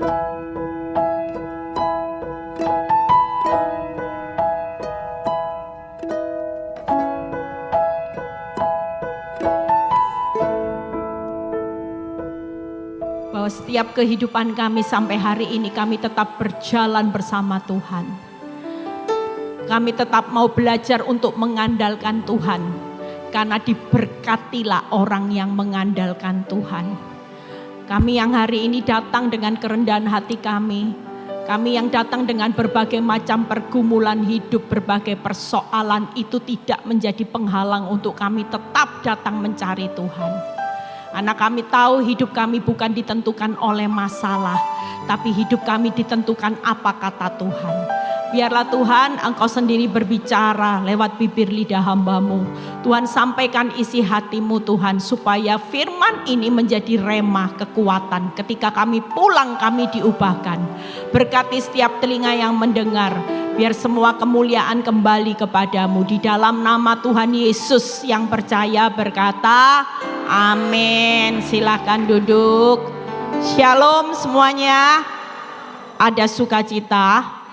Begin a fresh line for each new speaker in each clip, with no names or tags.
Bahwa setiap kehidupan kami sampai hari ini kami tetap berjalan bersama Tuhan. Kami tetap mau belajar untuk mengandalkan Tuhan. Karena diberkatilah orang yang mengandalkan Tuhan. Kami yang hari ini datang dengan kerendahan hati kami. Kami yang datang dengan berbagai macam pergumulan hidup, berbagai persoalan itu tidak menjadi penghalang untuk kami tetap datang mencari Tuhan. Karena kami tahu hidup kami bukan ditentukan oleh masalah, tapi hidup kami ditentukan apa kata Tuhan. Biarlah Tuhan Engkau sendiri berbicara lewat bibir lidah hamba-Mu. Tuhan sampaikan isi hati-Mu Tuhan, supaya firman ini menjadi remah kekuatan. Ketika kami pulang kami diubahkan. Berkati setiap telinga yang mendengar. Biar semua kemuliaan kembali kepadamu. Di dalam nama Tuhan Yesus yang percaya berkata, amin. Silakan duduk. Shalom semuanya. Ada sukacita.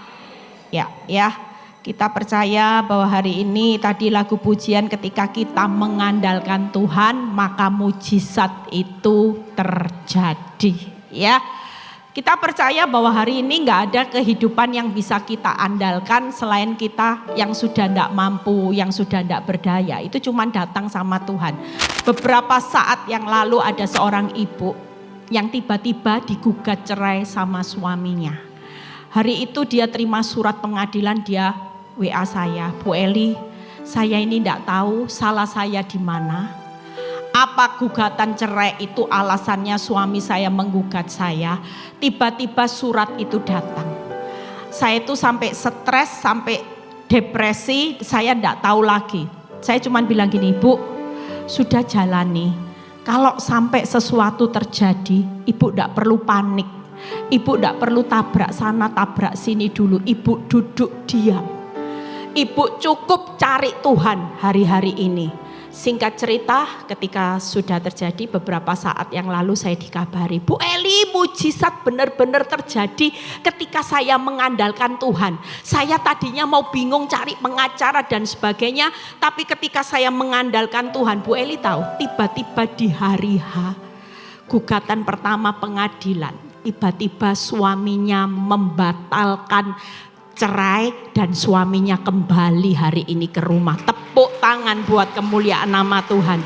Ya, kita percaya bahwa hari ini tadi lagu pujian ketika kita mengandalkan Tuhan, maka mujizat itu terjadi. Ya. Kita percaya bahwa hari ini gak ada kehidupan yang bisa kita andalkan selain kita yang sudah tidak mampu, yang sudah tidak berdaya. Itu cuma datang sama Tuhan. Beberapa saat yang lalu ada seorang ibu yang tiba-tiba digugat cerai sama suaminya. Hari itu dia terima surat pengadilan, dia WA saya, Bu Eli, saya ini tidak tahu salah saya di mana. Apa gugatan cerai itu alasannya suami saya menggugat saya. Tiba-tiba surat itu datang. Saya itu sampai stres, sampai depresi, saya tidak tahu lagi. Saya cuma bilang gini, Bu, sudah jalani. Kalau sampai sesuatu terjadi, Ibu tidak perlu panik. Ibu tidak perlu tabrak sana, tabrak sini dulu. Ibu duduk diam. Ibu cukup cari Tuhan hari-hari ini. Singkat cerita, ketika sudah terjadi beberapa saat yang lalu saya dikabari, Bu Eli, mujizat benar-benar terjadi ketika saya mengandalkan Tuhan. Saya tadinya mau bingung cari pengacara dan sebagainya, tapi ketika saya mengandalkan Tuhan, Bu Eli tahu, tiba-tiba di hari H, gugatan pertama pengadilan, tiba-tiba suaminya membatalkan cerai dan suaminya kembali hari ini ke rumah. Tepuk tangan buat kemuliaan nama Tuhan.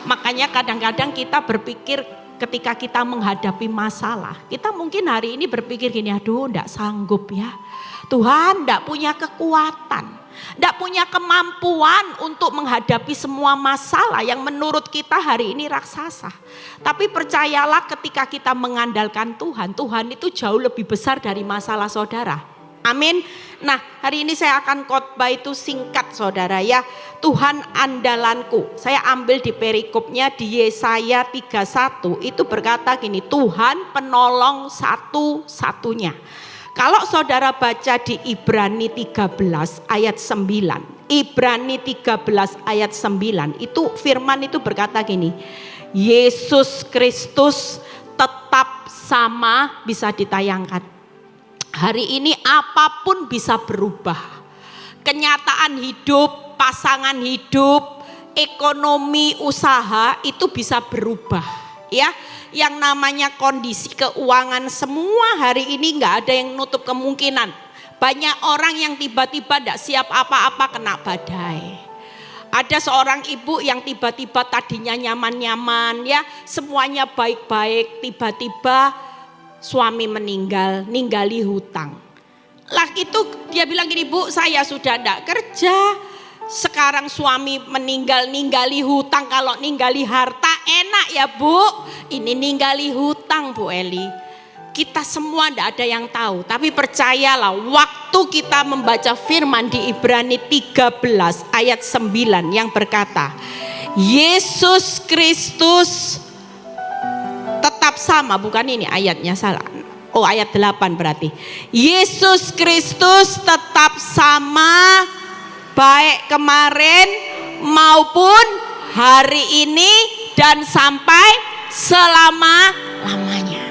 Makanya kadang-kadang kita berpikir ketika kita menghadapi masalah, kita mungkin hari ini berpikir gini, aduh enggak sanggup ya. Tuhan enggak punya kekuatan, enggak punya kemampuan untuk menghadapi semua masalah yang menurut kita hari ini raksasa. Tapi percayalah ketika kita mengandalkan Tuhan, Tuhan itu jauh lebih besar dari masalah saudara. Amin. Nah, hari ini saya akan khotbah itu singkat saudara ya. Tuhan andalanku. Saya ambil di perikopnya di Yesaya 31 itu berkata gini, Tuhan penolong satu-satunya. Kalau saudara baca di Ibrani 13 ayat 9. Ibrani 13 ayat 9 itu firman itu berkata gini, Yesus Kristus tetap sama, bisa ditayangkan. Hari ini apapun bisa berubah. Kenyataan hidup, pasangan hidup, ekonomi, usaha itu bisa berubah. Ya, yang namanya kondisi keuangan semua hari ini nggak ada yang nutup kemungkinan. Banyak orang yang tiba-tiba tidak siap apa-apa kena badai. Ada seorang ibu yang tiba-tiba tadinya nyaman-nyaman ya, semuanya baik-baik, tiba-tiba suami meninggal, ninggali hutang. Lah itu dia bilang gini, Bu saya sudah tidak kerja. Sekarang suami meninggal, ninggali hutang. Kalau ninggali harta enak ya Bu. Ini ninggali hutang Bu Eli. Kita semua tidak ada yang tahu. Tapi percayalah waktu kita membaca firman di Ibrani 13 ayat 9 yang berkata, Yesus Kristus tetap sama, bukan ini ayatnya salah. Oh ayat 8 berarti. Yesus Kristus tetap sama baik kemarin maupun hari ini dan sampai selama-lamanya.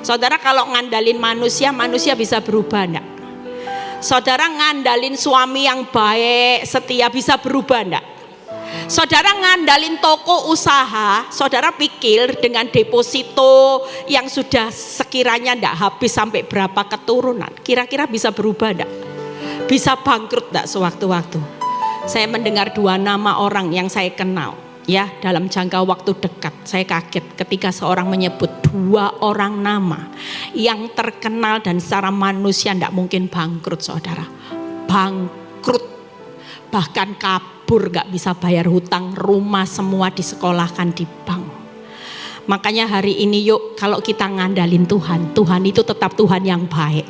Saudara kalau ngandalin manusia, manusia bisa berubah enggak? Saudara ngandalin suami yang baik, setia, bisa berubah enggak? Saudara ngandalin toko usaha, saudara pikir dengan deposito yang sudah sekiranya enggak habis sampai berapa keturunan, kira-kira bisa berubah enggak? Bisa bangkrut enggak sewaktu-waktu? Saya mendengar 2 nama orang yang saya kenal, ya, dalam jangka waktu dekat. Saya kaget ketika seorang menyebut 2 orang nama yang terkenal dan secara manusia tidak mungkin bangkrut, saudara. Bangkrut, bahkan kabur, gak bisa bayar hutang rumah, semua disekolahkan di bank. Makanya hari ini yuk, kalau kita ngandalin Tuhan, Tuhan itu tetap Tuhan yang baik.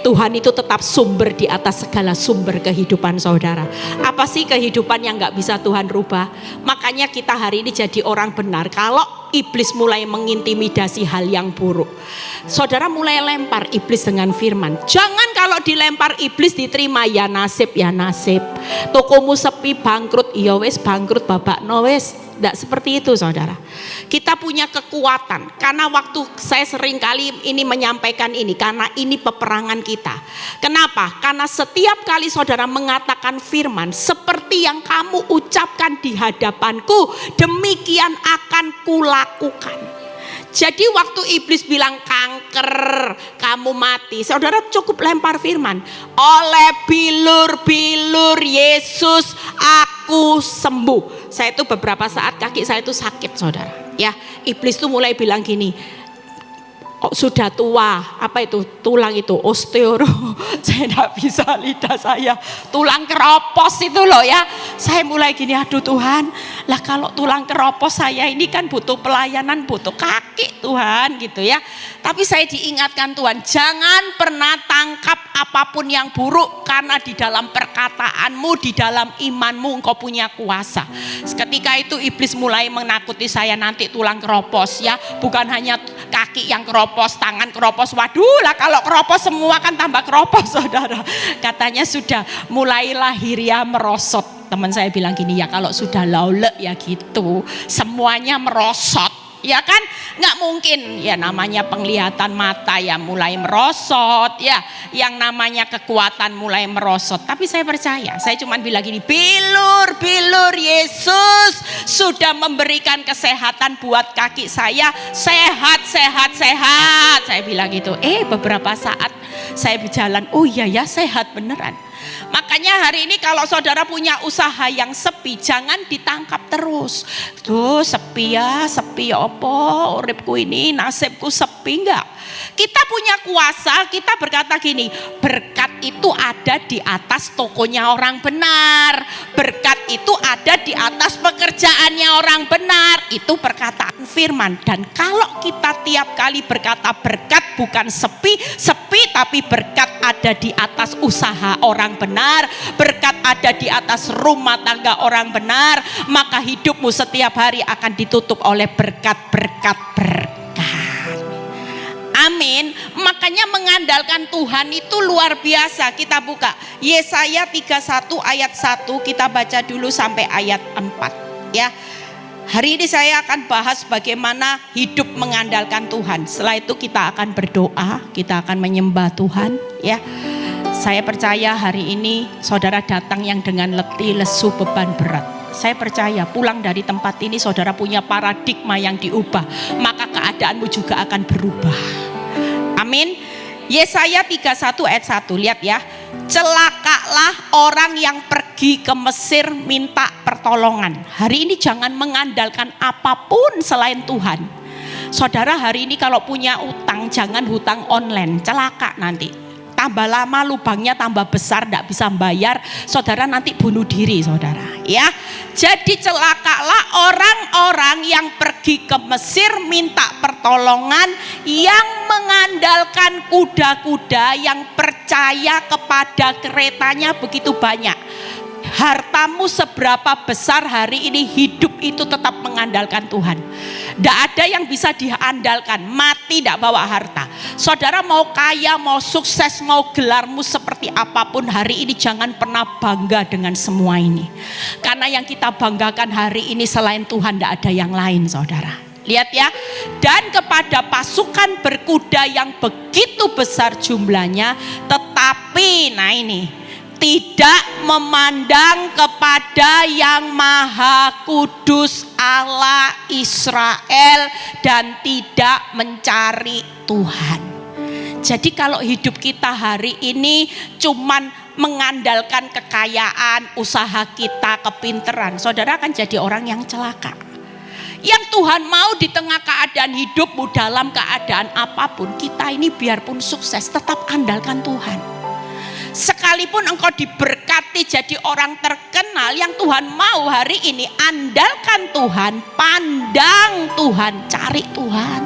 Tuhan itu tetap sumber di atas segala sumber kehidupan saudara. Apa sih kehidupan yang gak bisa Tuhan rubah? Makanya kita hari ini jadi orang benar. Kalau iblis mulai mengintimidasi hal yang buruk, saudara mulai lempar iblis dengan firman. Jangan kalau dilempar iblis diterima, ya nasib, ya nasib. Tokomu sepi, bangkrut, ya wes bangkrut, babak no wes. Tidak seperti itu, saudara. Kita punya kekuatan. Karena waktu saya sering kali ini menyampaikan ini, karena ini peperangan kita. Kenapa? Karena setiap kali saudara mengatakan firman, seperti yang kamu ucapkan di hadapanku, demikian akan kulakukan. Jadi waktu iblis bilang kanker, kamu mati, saudara cukup lempar firman. Oleh bilur-bilur Yesus aku sembuh. Saya itu beberapa saat kaki saya itu sakit, saudara. Ya, iblis itu mulai bilang gini, oh, sudah tua, apa itu tulang itu osteoro, saya tidak bisa, lidah saya tulang keropos itu loh ya. Saya mulai gini, aduh Tuhan, lah kalau tulang keropos saya ini kan butuh pelayanan, butuh kaki Tuhan gitu ya. Tapi saya diingatkan Tuhan, jangan pernah tangkap apapun yang buruk, karena di dalam perkataanmu, di dalam imanmu engkau punya kuasa. Ketika itu iblis mulai menakuti saya, nanti tulang keropos ya, bukan hanya kaki yang keropos, tangan keropos. Waduh lah, kalau keropos semua kan tambah keropos, saudara. Katanya sudah mulai lahiriah merosot. Teman saya bilang gini, ya kalau sudah laulek ya gitu, semuanya merosot. Ya kan, nggak mungkin ya, namanya penglihatan mata ya mulai merosot ya, yang namanya kekuatan mulai merosot. Tapi saya percaya, saya cuma bilang gini, bilur Yesus sudah memberikan kesehatan buat kaki saya, sehat. Saya bilang gitu. Beberapa saat saya berjalan, oh iya ya, sehat beneran. Makanya hari ini kalau saudara punya usaha yang sepi, jangan ditangkap terus. Tuh sepi ya opo, uripku ini nasibku sepi, enggak. Kita punya kuasa, kita berkata gini, berkat itu ada di atas tokonya orang benar. Berkat itu ada di atas pekerjaannya orang benar. Itu perkataan firman. Dan kalau kita tiap kali berkata berkat bukan sepi tapi berkat ada di atas usaha orang benar, berkat ada di atas rumah tangga orang benar, maka hidupmu setiap hari akan ditutup oleh berkat-berkat. Amin. Makanya mengandalkan Tuhan itu luar biasa. Kita buka Yesaya 31 ayat 1, kita baca dulu sampai ayat 4 ya. Hari ini saya akan bahas bagaimana hidup mengandalkan Tuhan. Setelah itu kita akan berdoa, kita akan menyembah Tuhan ya. Saya percaya hari ini saudara datang yang dengan letih, lesu, beban berat. Saya percaya pulang dari tempat ini saudara punya paradigma yang diubah, maka keadaanmu juga akan berubah. Amin. Yesaya 31 ayat 1, lihat ya. Celakalah orang yang pergi ke Mesir minta pertolongan. Hari ini jangan mengandalkan apapun selain Tuhan. Saudara hari ini kalau punya utang, jangan hutang online, celaka nanti. Tambah lama lubangnya tambah besar, tidak bisa bayar, saudara nanti bunuh diri saudara ya. Jadi celakalah orang-orang yang pergi ke Mesir minta pertolongan, yang mengandalkan kuda-kuda, yang percaya kepada keretanya begitu banyak. Hartamu seberapa besar hari ini, hidup itu tetap mengandalkan Tuhan. Tidak ada yang bisa diandalkan, mati tidak bawa harta. Saudara mau kaya, mau sukses, mau gelarmu seperti apapun, hari ini jangan pernah bangga dengan semua ini. Karena yang kita banggakan hari ini selain Tuhan tidak ada yang lain saudara. Lihat ya, dan kepada pasukan berkuda yang begitu besar jumlahnya, tetapi nah ini tidak memandang kepada yang Maha Kudus Allah Israel dan tidak mencari Tuhan. Jadi kalau hidup kita hari ini cuman mengandalkan kekayaan, usaha kita, kepinteran, saudara akan jadi orang yang celaka. Yang Tuhan mau di tengah keadaan hidupmu, dalam keadaan apapun, kita ini biarpun sukses tetap andalkan Tuhan. Sekalipun engkau diberkati jadi orang terkenal, yang Tuhan mau hari ini andalkan Tuhan, pandang Tuhan, cari Tuhan.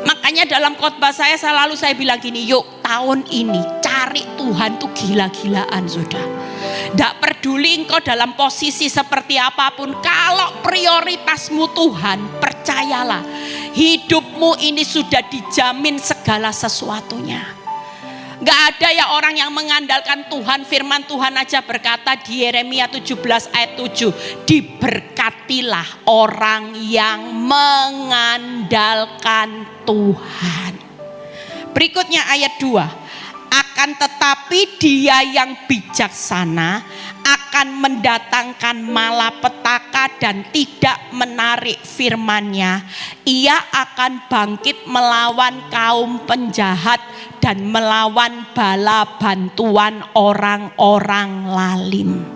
Makanya dalam khotbah saya selalu saya bilang gini, yuk tahun ini cari Tuhan tuh gila-gilaan sudah. Tidak peduli engkau dalam posisi seperti apapun, kalau prioritasmu Tuhan, percayalah hidupmu ini sudah dijamin segala sesuatunya. Gak ada ya orang yang mengandalkan Tuhan. Firman Tuhan aja berkata di Yeremia 17 ayat 7, diberkatilah orang yang mengandalkan Tuhan. Berikutnya ayat 2, akan tetapi dia yang bijaksana akan mendatangkan malapetaka dan tidak menarik firman-Nya. Ia akan bangkit melawan kaum penjahat dan melawan bala bantuan orang-orang lalim.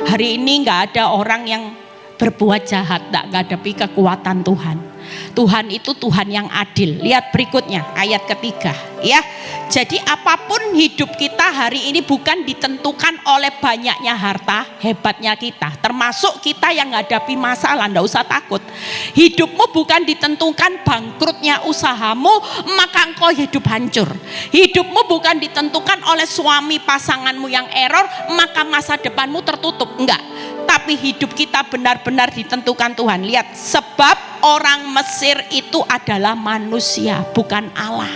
Hari ini gak ada orang yang berbuat jahat tak menghadapi kekuatan Tuhan. Tuhan itu Tuhan yang adil. Lihat berikutnya ayat ketiga ya. Jadi apapun hidup kita hari ini bukan ditentukan oleh banyaknya harta, hebatnya kita. Termasuk kita yang menghadapi masalah, enggak usah takut. Hidupmu bukan ditentukan bangkrutnya usahamu, maka engkau hidup hancur. Hidupmu bukan ditentukan oleh suami pasanganmu yang error, maka masa depanmu tertutup. Enggak. Tapi hidup kita benar-benar ditentukan Tuhan. Lihat, sebab orang Mesir itu adalah manusia, bukan Allah.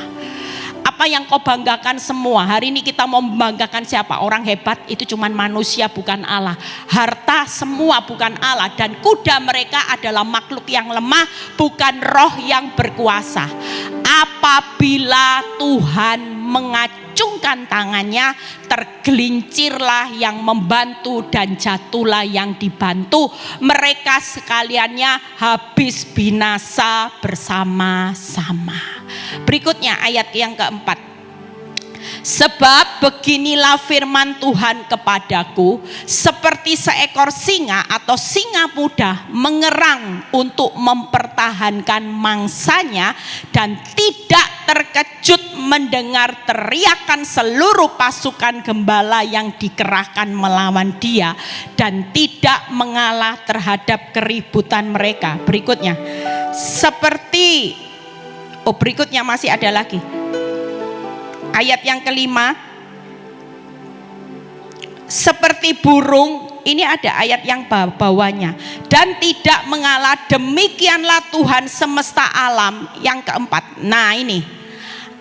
Apa yang kau banggakan semua? Hari ini kita mau membanggakan siapa? Orang hebat itu cuma manusia, bukan Allah. Harta semua bukan Allah. Dan kuda mereka adalah makhluk yang lemah, bukan roh yang berkuasa. Apabila Tuhan mengacungkan tangannya, tergelincirlah yang membantu dan jatuhlah yang dibantu. Mereka sekaliannya habis binasa bersama-sama. Berikutnya ayat yang keempat. Sebab beginilah firman Tuhan kepadaku, seperti seekor singa atau singa muda mengerang untuk mempertahankan mangsanya dan tidak terkejut mendengar teriakan seluruh pasukan gembala yang dikerahkan melawan dia dan tidak mengalah terhadap keributan mereka. Berikutnya, berikutnya masih ada lagi. Ayat yang kelima, seperti burung, ini ada ayat yang bawahnya, dan tidak mengalah, demikianlah Tuhan semesta alam. Yang keempat, nah ini,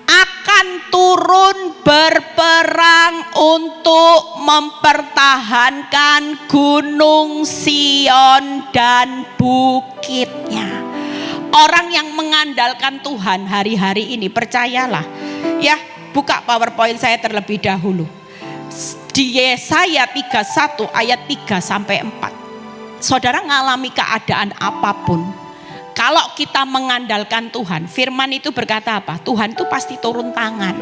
akan turun berperang untuk mempertahankan gunung Sion dan bukitnya. Orang yang mengandalkan Tuhan hari-hari ini, percayalah ya. Buka PowerPoint saya terlebih dahulu. Di Yesaya 31 ayat 3 sampai 4. Saudara ngalami keadaan apapun, kalau kita mengandalkan Tuhan, firman itu berkata apa? Tuhan itu pasti turun tangan.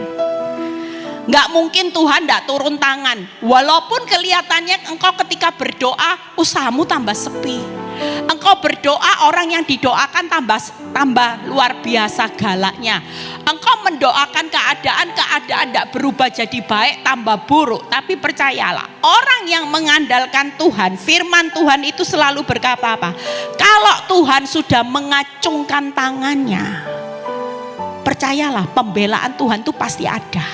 Nggak mungkin Tuhan nggak turun tangan. Walaupun kelihatannya engkau ketika berdoa, usahamu tambah sepi. Engkau berdoa, orang yang didoakan tambah luar biasa galaknya. Engkau mendoakan keadaan tidak berubah jadi baik, tambah buruk. Tapi percayalah, orang yang mengandalkan Tuhan, firman Tuhan itu selalu berkata apa? Kalau Tuhan sudah mengacungkan tangannya, percayalah pembelaan Tuhan itu pasti ada.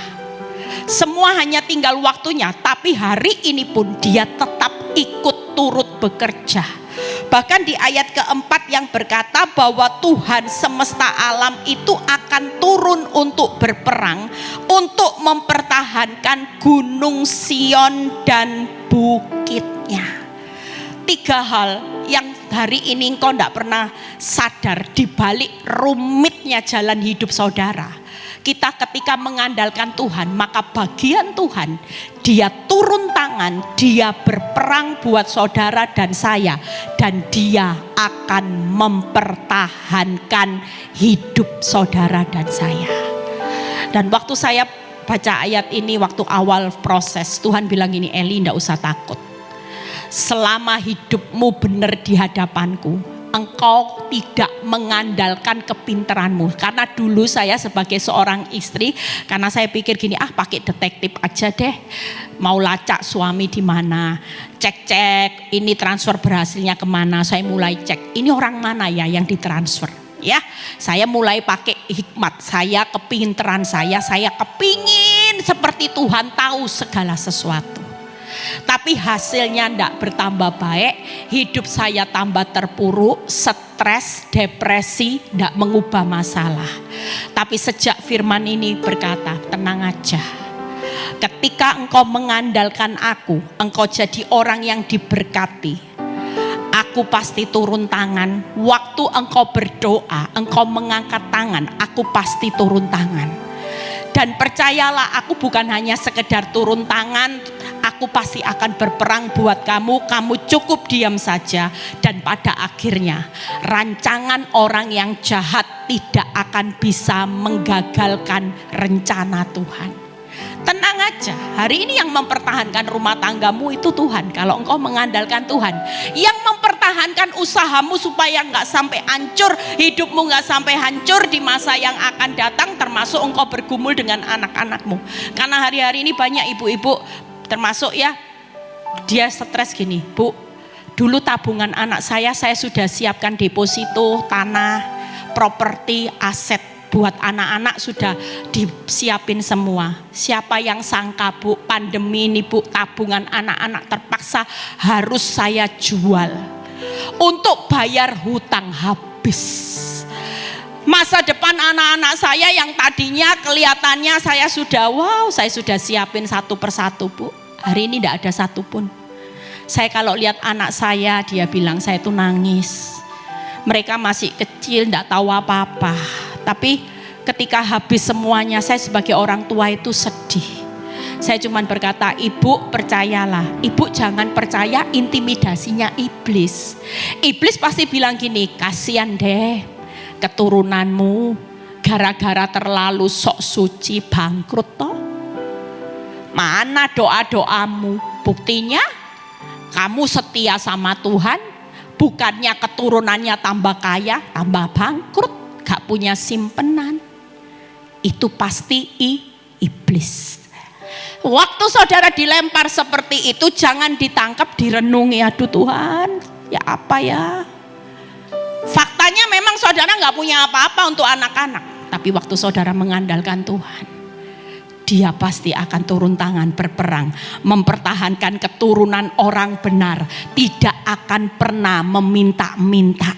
Semua hanya tinggal waktunya, tapi hari ini pun dia tetap ikut turut bekerja. Bahkan di ayat keempat yang berkata bahwa Tuhan semesta alam itu akan turun untuk berperang, untuk mempertahankan gunung Sion dan bukitnya. 3 hal yang hari ini engkau tidak pernah sadar di balik rumitnya jalan hidup saudara. Kita ketika mengandalkan Tuhan, maka bagian Tuhan, Dia turun tangan, Dia berperang buat saudara dan saya, dan Dia akan mempertahankan hidup saudara dan saya. Dan waktu saya baca ayat ini, waktu awal proses, Tuhan bilang gini, Eli, enggak usah takut. Selama hidupmu benar di hadapanku, engkau tidak mengandalkan kepintaranmu. Karena dulu saya sebagai seorang istri, karena saya pikir gini, pakai detektif aja deh. Mau lacak suami di mana, cek ini transfer berhasilnya kemana. Saya mulai cek, ini orang mana ya yang ditransfer. Ya, saya mulai pakai hikmat saya, kepintaran saya kepingin seperti Tuhan tahu segala sesuatu. Tapi hasilnya tidak bertambah baik, hidup saya tambah terpuruk, stres, depresi, tidak mengubah masalah. Tapi sejak firman ini berkata, tenang aja. Ketika engkau mengandalkan aku, engkau jadi orang yang diberkati. Aku pasti turun tangan. Waktu engkau berdoa, engkau mengangkat tangan, aku pasti turun tangan. Dan percayalah, aku bukan hanya sekedar turun tangan, aku pasti akan berperang buat kamu. Kamu cukup diam saja. Dan pada akhirnya rancangan orang yang jahat tidak akan bisa menggagalkan rencana Tuhan. Tenang aja, hari ini yang mempertahankan rumah tanggamu itu Tuhan. Kalau engkau mengandalkan Tuhan, yang mempertahankan usahamu supaya nggak sampai hancur, hidupmu nggak sampai hancur di masa yang akan datang, termasuk engkau bergumul dengan anak-anakmu. Karena hari-hari ini banyak ibu-ibu, termasuk ya, dia stres gini, Bu, dulu tabungan anak saya sudah siapkan deposito, tanah, properti, aset. Buat anak-anak sudah disiapin semua. Siapa yang sangka, Bu, pandemi ini, Bu, tabungan anak-anak terpaksa harus saya jual untuk bayar hutang habis. Masa depan anak-anak saya yang tadinya kelihatannya saya sudah siapin satu persatu, Bu. Hari ini tidak ada satupun. Saya kalau lihat anak saya, dia bilang saya tuh nangis. Mereka masih kecil, tidak tahu apa-apa. Tapi ketika habis semuanya, saya sebagai orang tua itu sedih. Saya cuma berkata, Ibu percayalah, Ibu jangan percaya intimidasinya iblis. Iblis pasti bilang gini, kasihan deh keturunanmu, gara-gara terlalu sok suci bangkrut toh. Mana doa-doamu? Buktinya kamu setia sama Tuhan, bukannya keturunannya tambah kaya, tambah bangkrut. Gak punya simpenan. Itu pasti iblis. Waktu saudara dilempar seperti itu, jangan ditangkap, direnungi. Aduh Tuhan, ya apa ya. Faktanya memang saudara gak punya apa-apa untuk anak-anak. Tapi waktu saudara mengandalkan Tuhan, Dia pasti akan turun tangan berperang, mempertahankan keturunan orang benar. Tidak akan pernah meminta-minta.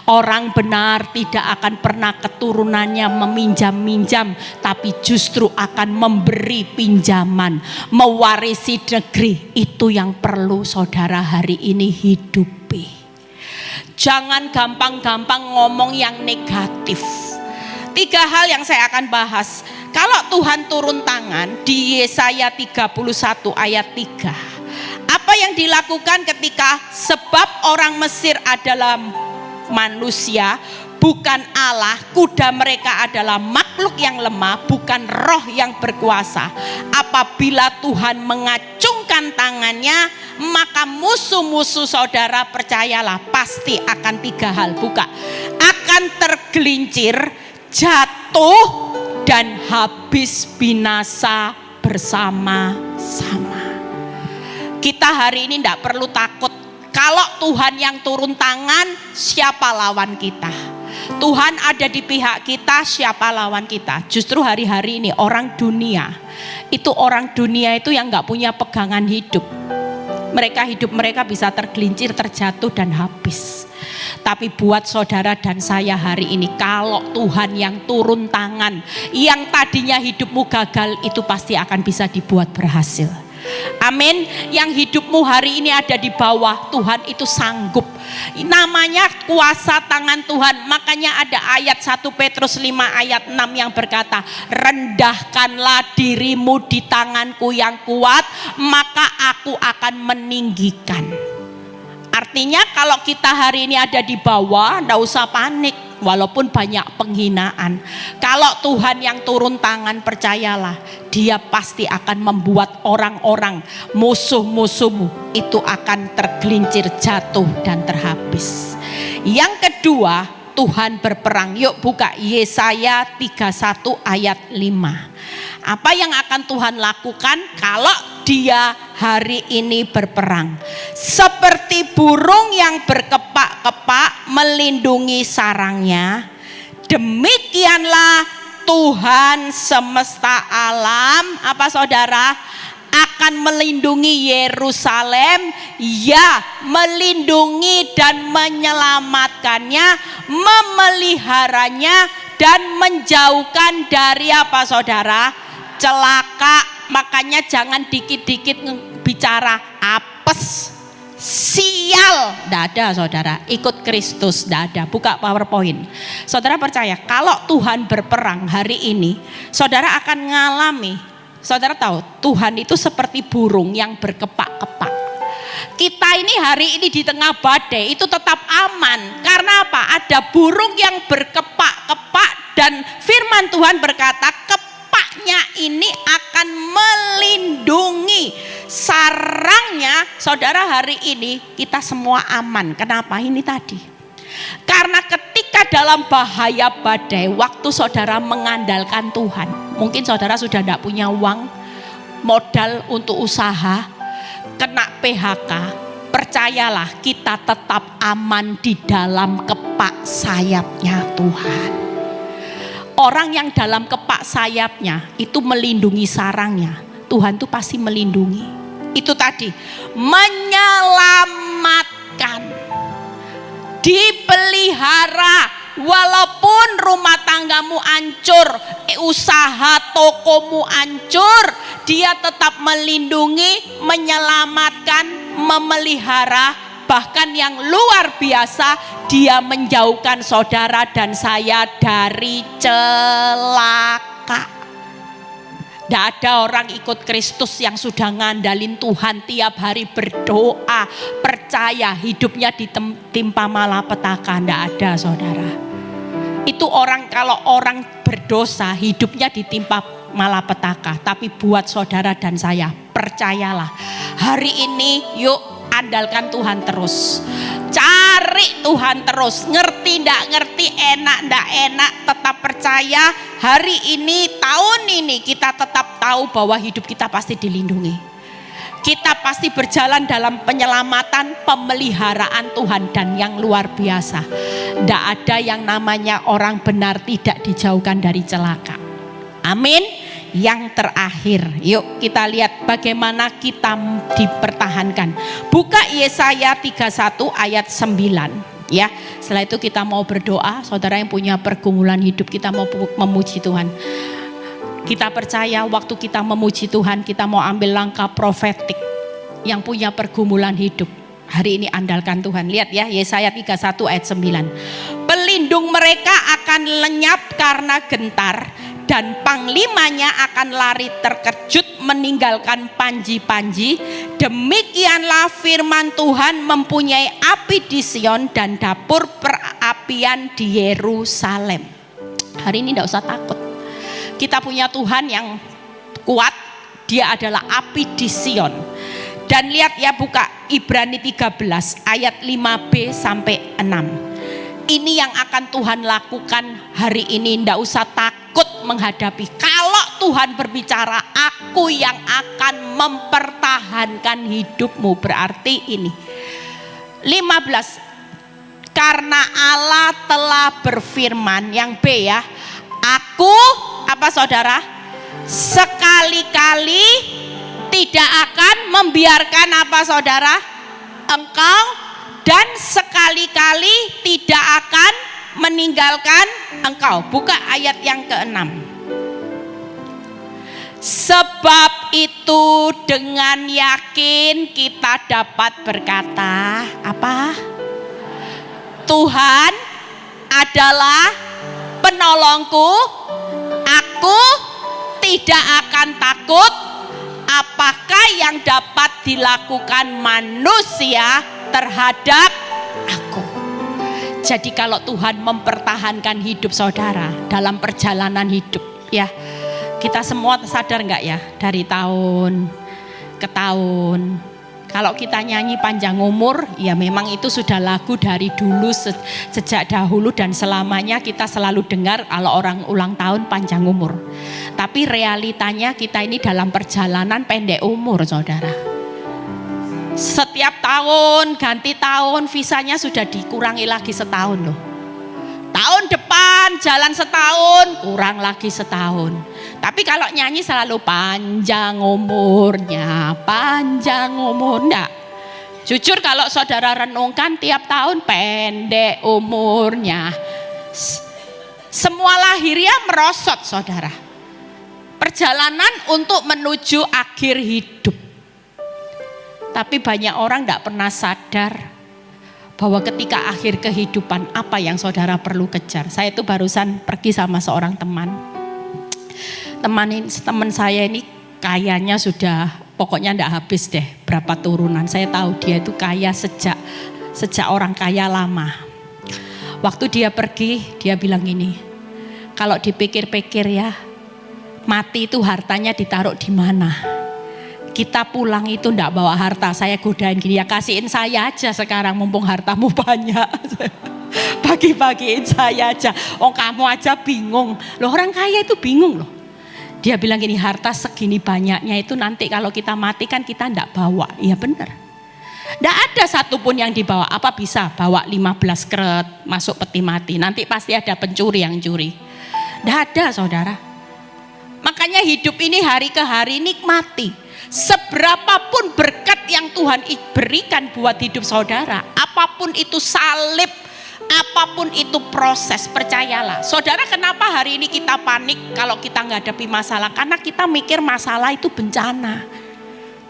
Orang benar tidak akan pernah keturunannya meminjam-minjam, tapi justru akan memberi pinjaman, mewarisi negeri. Itu yang perlu saudara hari ini hidupi. Jangan gampang-gampang ngomong yang negatif. 3 hal yang saya akan bahas. Kalau Tuhan turun tangan di Yesaya 31 ayat 3. Apa yang dilakukan ketika sebab orang Mesir adalah manusia, bukan Allah, kuda mereka adalah makhluk yang lemah, bukan roh yang berkuasa. Apabila Tuhan mengacungkan tangannya, maka musuh-musuh saudara percayalah pasti akan 3 hal. Buka, akan tergelincir, jatuh, dan habis binasa bersama-sama. Kita hari ini tidak perlu takut. Kalau Tuhan yang turun tangan, siapa lawan kita? Tuhan ada di pihak kita, siapa lawan kita? Justru hari-hari ini orang dunia itu yang gak punya pegangan hidup. Hidup mereka bisa tergelincir, terjatuh dan habis. Tapi buat saudara dan saya hari ini, kalau Tuhan yang turun tangan, yang tadinya hidupmu gagal itu pasti akan bisa dibuat berhasil. Amin. Yang hidupmu hari ini ada di bawah, Tuhan itu sanggup. Namanya kuasa tangan Tuhan. Makanya ada ayat 1 Petrus 5 ayat 6 yang berkata, rendahkanlah dirimu di tanganku yang kuat, maka aku akan meninggikan. Artinya kalau kita hari ini ada di bawah, enggak usah panik. Walaupun banyak penghinaan, kalau Tuhan yang turun tangan, percayalah, Dia pasti akan membuat orang-orang musuh-musuhmu itu akan tergelincir, jatuh dan terhabis. Yang kedua, Tuhan berperang. Yuk buka Yesaya 31 ayat 5. Apa yang akan Tuhan lakukan kalau Dia hari ini berperang? Seperti burung yang berkepak-kepak melindungi sarangnya, demikianlah Tuhan semesta alam, apa saudara, akan melindungi Yerusalem, ya, melindungi dan menyelamatkannya, memeliharanya dan menjauhkan dari apa saudara? Celaka. Makanya jangan dikit-dikit bicara apes, sial, tidak ada saudara. Ikut Kristus, tidak ada. Buka PowerPoint. Saudara percaya kalau Tuhan berperang hari ini, saudara akan ngalami. Saudara tahu Tuhan itu seperti burung yang berkepak-kepak. Kita ini hari ini di tengah badai itu tetap aman. Karena apa? Ada burung yang berkepak-kepak dan firman Tuhan berkata kepaknya ini akan melindungi sarangnya. Saudara, hari ini kita semua aman. Kenapa? Ini tadi. Karena ketika dalam bahaya badai, waktu saudara mengandalkan Tuhan, mungkin saudara sudah tidak punya uang, modal untuk usaha, kena PHK, percayalah kita tetap aman di dalam kepak sayapnya Tuhan. Orang yang dalam kepak sayapnya itu melindungi sarangnya, Tuhan itu pasti melindungi. Itu tadi, menyelamatkan, dipelihara. Walaupun rumah tanggamu hancur, usaha tokomu hancur, Dia tetap melindungi, menyelamatkan, memelihara. Bahkan yang luar biasa, Dia menjauhkan saudara dan saya dari celaka. Tidak ada orang ikut Kristus yang sudah ngandalin Tuhan tiap hari berdoa, percaya hidupnya ditimpa malapetaka. Tidak ada saudara. Itu orang, kalau orang berdosa hidupnya ditimpa malapetaka. Tapi buat saudara dan saya, percayalah, hari ini yuk andalkan Tuhan terus. Cari Tuhan terus, ngerti ndak ngerti, enak ndak enak, tetap percaya. Hari ini, tahun ini kita tetap tahu bahwa hidup kita pasti dilindungi. Kita pasti berjalan dalam penyelamatan, pemeliharaan Tuhan, dan yang luar biasa, ndak ada yang namanya orang benar tidak dijauhkan dari celaka. Amin. Yang terakhir, yuk kita lihat bagaimana kita dipertahankan. Buka Yesaya 31 ayat 9 ya. Setelah itu kita mau berdoa. Saudara yang punya pergumulan hidup, kita mau memuji Tuhan. Kita percaya waktu kita memuji Tuhan, kita mau ambil langkah profetik. Yang punya pergumulan hidup, hari ini andalkan Tuhan. Lihat ya, Yesaya 31 ayat 9. Pelindung mereka akan lenyap karena gentar, dan panglimanya akan lari terkejut meninggalkan panji-panji. Demikianlah firman Tuhan, mempunyai api di Sion dan dapur perapian di Yerusalem. Hari ini tidak usah takut. Kita punya Tuhan yang kuat, Dia adalah api di Sion. Dan lihat ya, buka Ibrani 13 ayat 5b sampai 6. Ini yang akan Tuhan lakukan hari ini. Tidak usah takut menghadapi. Kalau Tuhan berbicara, aku yang akan mempertahankan hidupmu. Berarti ini 15. Karena Allah telah berfirman, yang B ya, aku, apa saudara, sekali-kali tidak akan membiarkan apa saudara, engkau, dan sekali-kali tidak akan meninggalkan engkau. Buka ayat yang ke-6. Sebab itu dengan yakin kita dapat berkata apa? Tuhan adalah penolongku, aku tidak akan takut apakah yang dapat dilakukan manusia terhadap aku. Jadi kalau Tuhan mempertahankan hidup saudara dalam perjalanan hidup, ya, kita semua sadar nggak ya, dari tahun ke tahun, kalau kita nyanyi panjang umur, ya memang itu sudah lagu dari dulu, sejak dahulu dan selamanya kita selalu dengar kalau orang ulang tahun panjang umur. Tapi realitanya kita ini dalam perjalanan pendek umur, saudara. Setiap tahun, ganti tahun, visanya sudah dikurangi lagi setahun loh. Tahun depan jalan setahun, kurang lagi setahun. Tapi kalau nyanyi selalu panjang umurnya, panjang umurnya. Jujur kalau saudara renungkan tiap tahun pendek umurnya. Semua lahiriah merosot saudara. Perjalanan untuk menuju akhir hidup. Tapi banyak orang tidak pernah sadar bahwa ketika akhir kehidupan apa yang saudara perlu kejar. Saya itu barusan pergi sama seorang teman. Teman saya ini kayanya sudah pokoknya enggak habis deh berapa turunan. Saya tahu dia itu kaya sejak orang kaya lama. Waktu dia pergi dia bilang gini, kalau dipikir-pikir ya, mati itu hartanya ditaruh di mana? Kita pulang itu enggak bawa harta. Saya godain gini, ya kasihin saya aja sekarang mumpung hartamu banyak. Bagi-bagiin saya aja. Oh kamu aja bingung. Loh orang kaya itu bingung loh. Dia bilang gini, harta segini banyaknya itu nanti kalau kita mati kan kita enggak bawa. Iya benar. Enggak ada satupun yang dibawa. Apa bisa bawa 15 keret masuk peti mati. Nanti pasti ada pencuri yang curi. Enggak ada saudara. Makanya hidup ini hari ke hari nikmati. Seberapapun berkat yang Tuhan berikan buat hidup saudara. Apapun itu salib, apapun itu proses, percayalah. Saudara kenapa hari ini kita panik kalau kita menghadapi masalah? Karena kita mikir masalah itu bencana.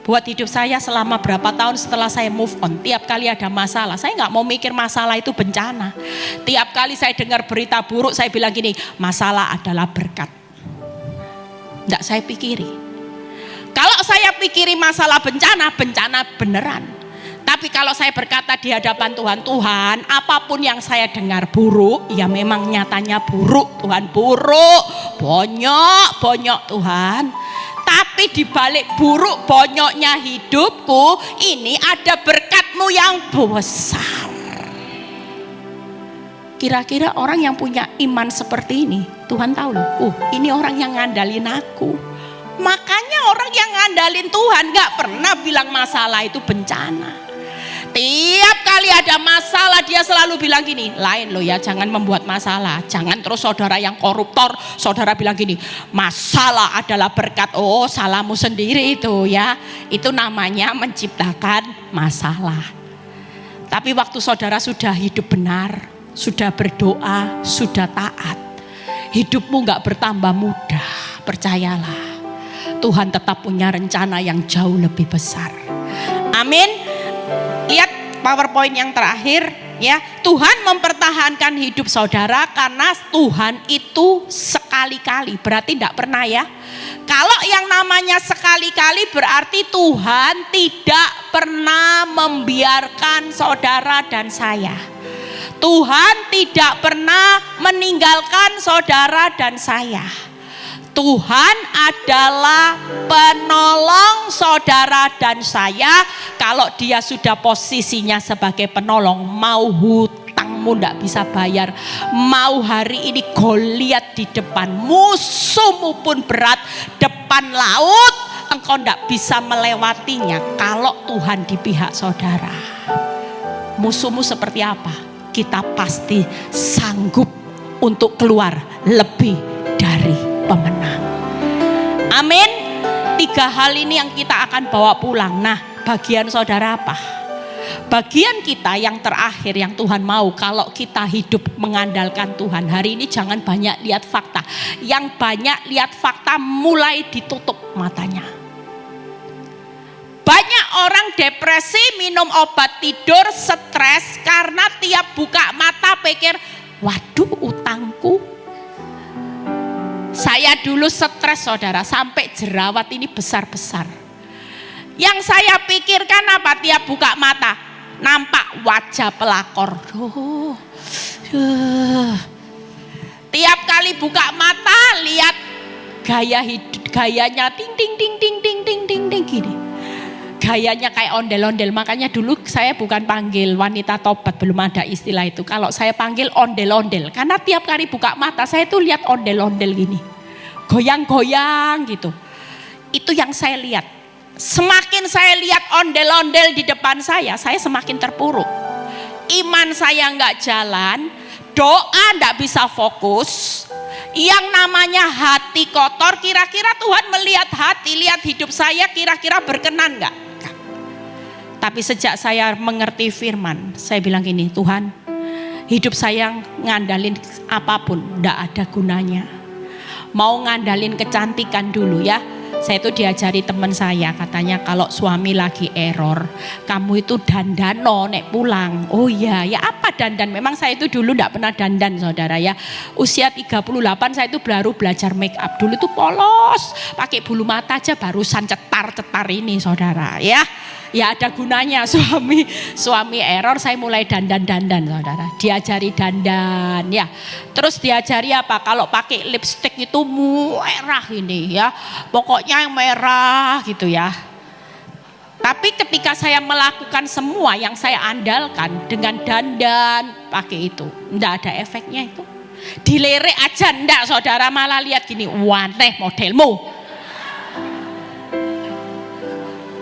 Buat hidup saya selama berapa tahun setelah saya move on, tiap kali ada masalah, saya gak mau mikir masalah itu bencana. Tiap kali saya dengar berita buruk, saya bilang gini, masalah adalah berkat. Gak saya pikiri. Kalau saya pikiri masalah bencana, bencana beneran. Tapi kalau saya berkata di hadapan Tuhan, Tuhan apapun yang saya dengar buruk, ya memang nyatanya buruk Tuhan, buruk, bonyok Tuhan. Tapi di balik buruk bonyoknya hidupku, ini ada berkat-Mu yang besar. Kira-kira orang yang punya iman seperti ini, Tuhan tahu loh, ini orang yang ngandalin aku. Makanya orang yang ngandalin Tuhan gak pernah bilang masalah itu bencana. Tiap kali ada masalah dia selalu bilang gini, lain loh ya, jangan membuat masalah. Jangan terus saudara yang koruptor, saudara bilang gini, masalah adalah berkat. Oh salahmu sendiri itu ya. Itu namanya menciptakan masalah. Tapi waktu saudara sudah hidup benar, sudah berdoa, sudah taat, hidupmu gak bertambah mudah, percayalah. Tuhan tetap punya rencana yang jauh lebih besar. Amin. Lihat PowerPoint yang terakhir ya. Tuhan mempertahankan hidup saudara karena Tuhan itu sekali-kali. Berarti tidak pernah ya. Kalau yang namanya sekali-kali berarti Tuhan tidak pernah membiarkan saudara dan saya. Tuhan tidak pernah meninggalkan saudara dan saya. Tuhan adalah penolong saudara dan saya. Kalau dia sudah posisinya sebagai penolong, mau hutangmu tidak bisa bayar, mau hari ini Goliat di depan, musuhmu pun berat depan laut, engkau tidak bisa melewatinya kalau Tuhan di pihak saudara. Musuhmu seperti apa? Kita pasti sanggup untuk keluar lebih dari pemenang. Amin. 3 hal ini yang kita akan bawa pulang. Nah, bagian saudara apa? Bagian kita yang terakhir yang Tuhan mau kalau kita hidup mengandalkan Tuhan. Hari ini jangan banyak lihat fakta. Yang banyak lihat fakta mulai ditutup matanya. Banyak orang depresi, minum obat tidur, stres karena tiap buka mata pikir, waduh utangku. Saya dulu stres saudara, sampai jerawat ini besar-besar. Yang saya pikirkan apa? Tiap buka mata, nampak wajah pelakor. Tiap kali buka mata, lihat gayanya ting ting ting ting ting ting ting ting gini. Gayanya kayak ondel-ondel. Makanya dulu saya bukan panggil wanita tobat, belum ada istilah itu. Kalau saya panggil ondel-ondel, karena tiap kali buka mata saya tuh lihat ondel-ondel gini, goyang-goyang gitu. Itu yang saya lihat. Semakin saya lihat ondel-ondel di depan saya semakin terpuruk. Iman saya nggak jalan, doa nggak bisa fokus. Yang namanya hati kotor, kira-kira Tuhan melihat hati, lihat hidup saya kira-kira berkenan nggak? Tapi sejak saya mengerti firman, saya bilang gini, Tuhan, hidup saya ngandalin apapun nggak ada gunanya. Mau ngandalin kecantikan dulu ya. Saya itu diajari teman saya, katanya kalau suami lagi error, kamu itu dandano nek pulang. Oh iya, ya apa dandan? Memang saya itu dulu enggak pernah dandan saudara ya. Usia 38 saya itu baru belajar make up. Dulu tuh polos, pakai bulu mata aja barusan cetar-cetar ini saudara ya. Ya ada gunanya suami error, saya mulai dandan saudara. Diajari dandan ya. Terus diajari apa? Kalau pakai lipstick itu merah ini ya. Pokoknya yang merah gitu ya. Tapi ketika saya melakukan semua yang saya andalkan dengan dandan pakai itu, enggak ada efeknya itu. Dilirik aja enggak saudara, malah lihat gini, waneh modelmu.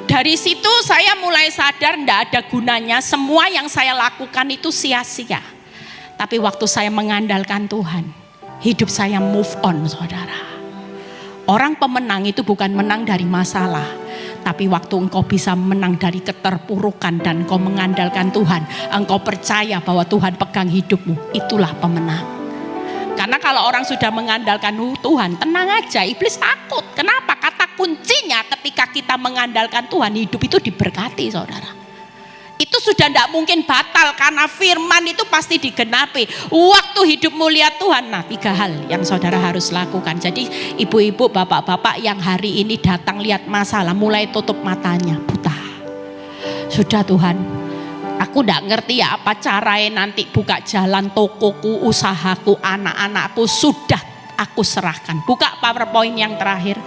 Dari situ saya mulai sadar enggak ada gunanya, semua yang saya lakukan itu sia-sia. Tapi waktu saya mengandalkan Tuhan, hidup saya move on saudara. Orang pemenang itu bukan menang dari masalah, tapi waktu engkau bisa menang dari keterpurukan dan engkau mengandalkan Tuhan, engkau percaya bahwa Tuhan pegang hidupmu, itulah pemenang. Karena kalau orang sudah mengandalkan Tuhan, tenang aja, iblis takut. Kenapa? Kata kuncinya ketika kita mengandalkan Tuhan, hidup itu diberkati saudara. Itu sudah tidak mungkin batal karena firman itu pasti digenapi. Waktu hidupmu lihat Tuhan, nah 3 hal yang saudara harus lakukan. Jadi ibu-ibu, bapak-bapak yang hari ini datang lihat masalah, mulai tutup matanya, buta. Sudah Tuhan, aku tidak ngerti ya apa caranya nanti buka jalan tokoku, usahaku, anak-anakku, sudah aku serahkan. Buka PowerPoint yang terakhir.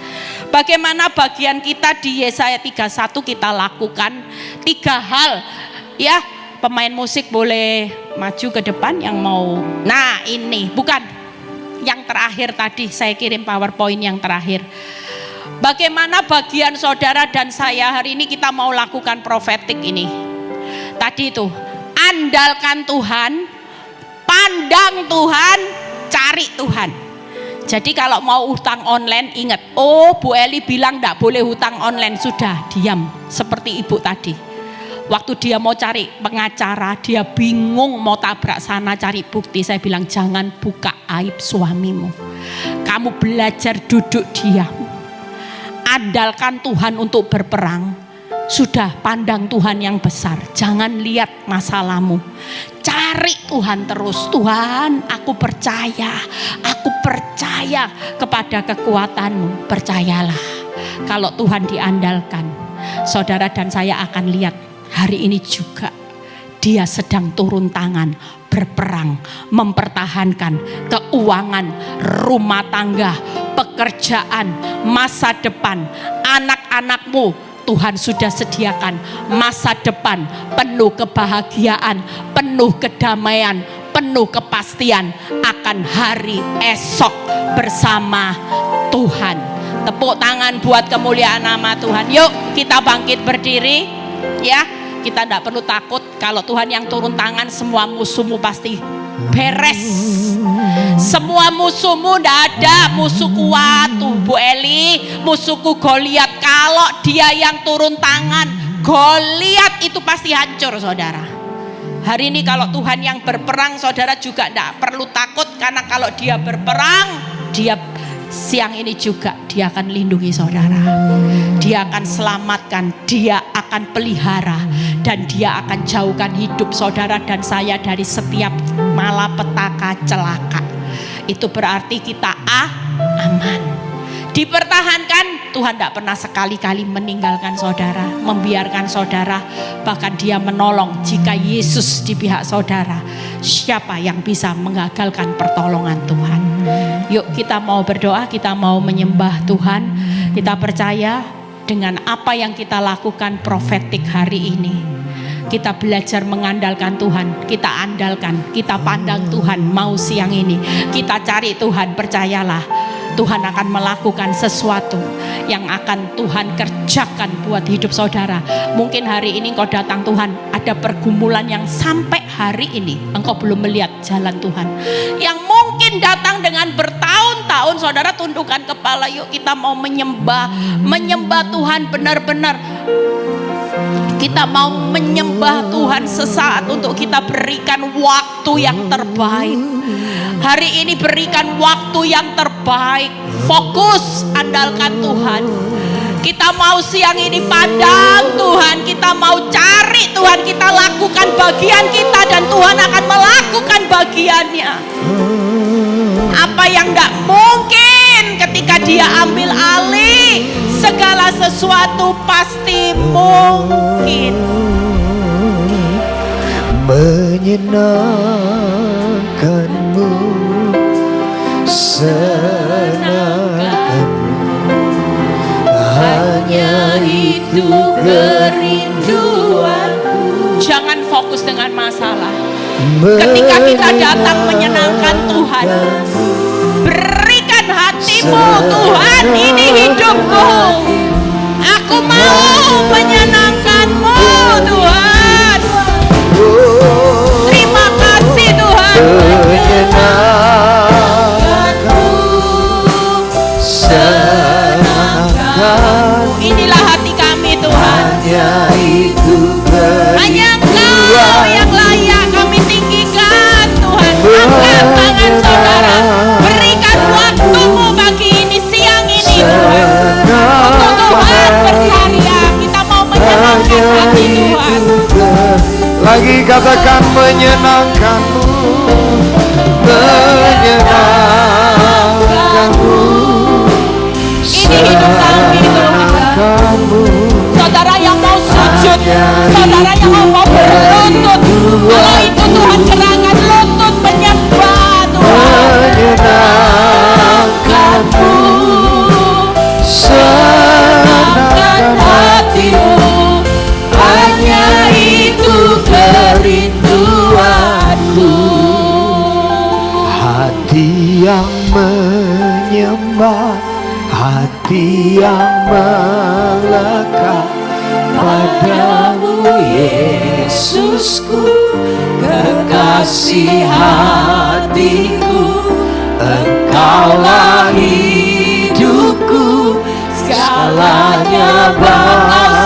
Bagaimana bagian kita di Yesaya 31 kita lakukan 3 hal. Ya, pemain musik boleh maju ke depan yang mau. Nah ini, bukan. Yang terakhir tadi saya kirim PowerPoint yang terakhir. Bagaimana bagian saudara dan saya hari ini kita mau lakukan profetik ini. Tadi itu, andalkan Tuhan, pandang Tuhan, cari Tuhan. Jadi kalau mau hutang online ingat, oh Bu Eli bilang enggak boleh hutang online, sudah diam. Seperti ibu tadi. Waktu dia mau cari pengacara, dia bingung mau tabrak sana cari bukti. Saya bilang jangan buka aib suamimu. Kamu belajar duduk diam. Andalkan Tuhan untuk berperang. Sudah pandang Tuhan yang besar. Jangan lihat masalahmu. Cari Tuhan terus. Tuhan, aku percaya kepada kekuatanmu. Percayalah. Kalau Tuhan diandalkan, saudara dan saya akan lihat hari ini juga dia sedang turun tangan berperang, mempertahankan keuangan, rumah tangga, pekerjaan, masa depan, anak-anakmu. Tuhan sudah sediakan masa depan penuh kebahagiaan, penuh kedamaian, penuh kepastian akan hari esok bersama Tuhan. Tepuk tangan buat kemuliaan nama Tuhan. Yuk kita bangkit berdiri ya. Kita tidak perlu takut, kalau Tuhan yang turun tangan semua musuhmu pasti beres. Semua musuhmu tidak ada musuh kuat tuh Bu Eli, musuhku Goliat. Kalau dia yang turun tangan, Goliat itu pasti hancur saudara. Hari ini kalau Tuhan yang berperang, saudara juga tidak perlu takut, karena kalau dia berperang, dia siang ini juga Dia akan lindungi saudara. Dia akan selamatkan, Dia akan pelihara, dan Dia akan jauhkan hidup saudara dan saya dari setiap malapetaka celaka. Itu berarti kita aman. Dipertahankan, Tuhan tidak pernah sekali-kali meninggalkan saudara, membiarkan saudara. Bahkan Dia menolong. Jika Yesus di pihak saudara, siapa yang bisa mengagalkan pertolongan Tuhan? Yuk kita mau berdoa, kita mau menyembah Tuhan. Kita percaya dengan apa yang kita lakukan profetik hari ini, kita belajar mengandalkan Tuhan, kita andalkan, kita pandang Tuhan. Mau siang ini kita cari Tuhan, percayalah Tuhan akan melakukan sesuatu yang akan Tuhan kerjakan buat hidup saudara. Mungkin hari ini engkau datang Tuhan, ada pergumulan yang sampai hari ini engkau belum melihat jalan Tuhan. Yang mungkin datang dengan bertahun-tahun, saudara tundukkan kepala, yuk kita mau menyembah Tuhan benar-benar. Kita mau menyembah Tuhan sesaat untuk kita berikan waktu yang terbaik. Hari ini berikan waktu yang terbaik. Fokus, andalkan Tuhan. Kita mau siang ini pandang Tuhan. Kita mau cari Tuhan. Kita lakukan bagian kita dan Tuhan akan melakukan bagiannya. Apa yang tidak mungkin ketika Dia ambil alih, segala sesuatu pasti mungkin.
Menyenangkanmu, senangkanmu, hanya itu kerinduanku.
Jangan fokus dengan masalah. Ketika kita datang menyenangkan Tuhan, berikan hatimu, Tuhan ini hidupku, aku mau menyenangkan-Mu Tuhan. Terima kasih Tuhan.
Menyenangkanmu, senangkanmu,
inilah hati kami Tuhan.
hanya itu
Hanya Engkau yang layak kami tinggikan Tuhan. Angkat tangan saudara, berikan waktu-Mu bagi ini siang ini Tuhan. Untuk Tuhan berkarya, kita mau menyenangkan hati Tuhan.
Lagi katakan menyenangkanmu, menyenangkanmu,
Ini hidup kami Tuhan. Saudara yang mau sujud, saudara yang mau berlutut, kalau itu Tuhan gerangan lutut menyembah Tuhan.
Menyenangkanmu,
Senangkan hatimu, hanya itu kerinduanku.
hati yang menyembah, hati yang melekat padamu Yesusku, kekasih hatiku. Engkaulah hidupku, segalanya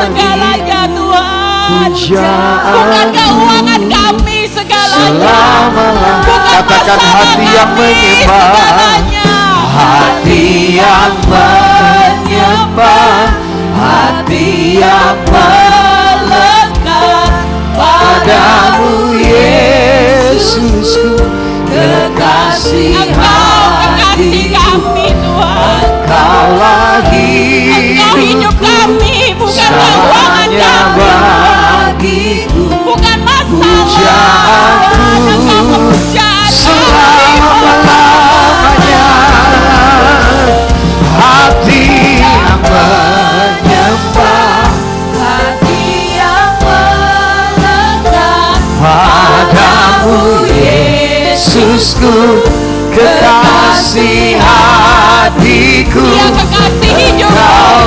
Segalanya Tuhan,
pujaanku.
bukan keuangan kami segalanya, bukan
Katakan hati yang menyembah,
segalanya.
hati yang menyembah, hati yang melekat padamu Yesusku, kekasih
Kekasih kami Tuhan.
Engkaulah
Engkau hidup kami, bukan keuangan kami,
bagiku,
bukan masalah.
pujaanku
Engkau pujaan kami.
selama-lamanya. Hati yang menyembah,
Hati yang melekat
padamu Yesusku, kekasih hatiku.
Dia kekasih hidup.
Engkau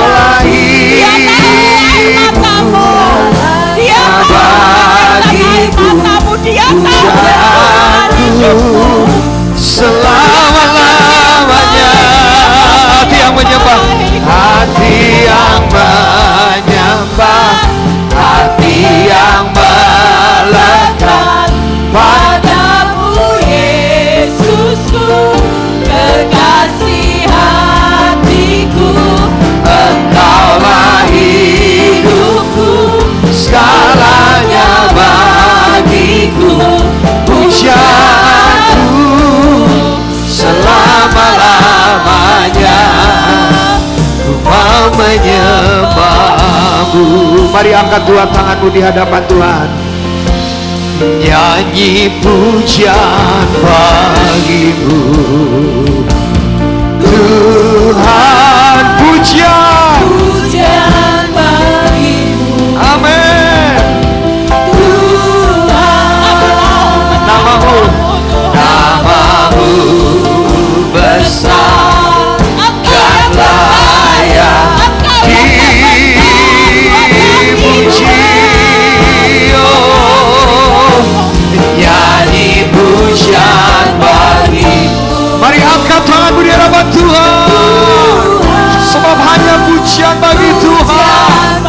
namamu. Mari angkat dua tanganmu di hadapan Tuhan. Nyanyi pujian bagimu Tuhan, pujian
bagimu
amin.
Tuhan,
Namamu besar dan layak dipuji. Nyanyi pujian bagimu. Mari angkat tanganmu di hadapan Tuhan, sebab hanya pujian bagi Tuhan.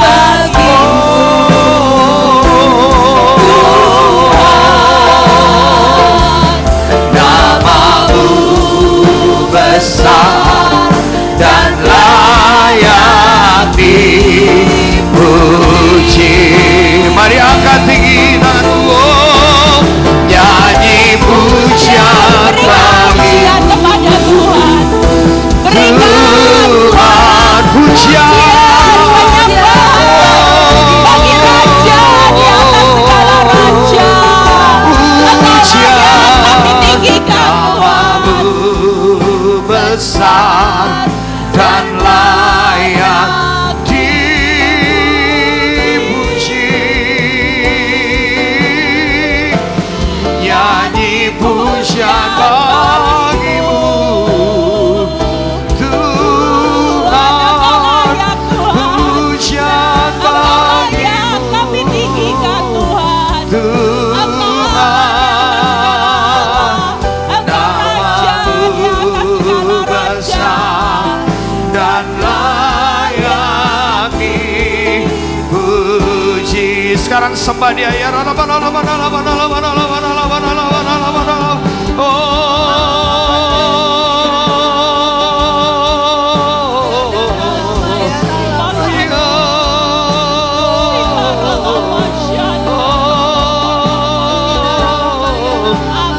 Namamu besar dan layak dipuji. Mari angkat tinggi tanganmu. Nyanyi pujian
Pujian kepada Tuhan.
Tuhan, pujian
Bagi Raja di atas segala raja.
pujian.
Kami tinggikan
Namamu besar dan layak dipuji. Nyanyi pujian bagimu Tuhan, pujian bagimu
Kami tinggikan Tuhan.
Tuhan. Namamu besar dan layak dipuji. Sekarang sembah dia ya.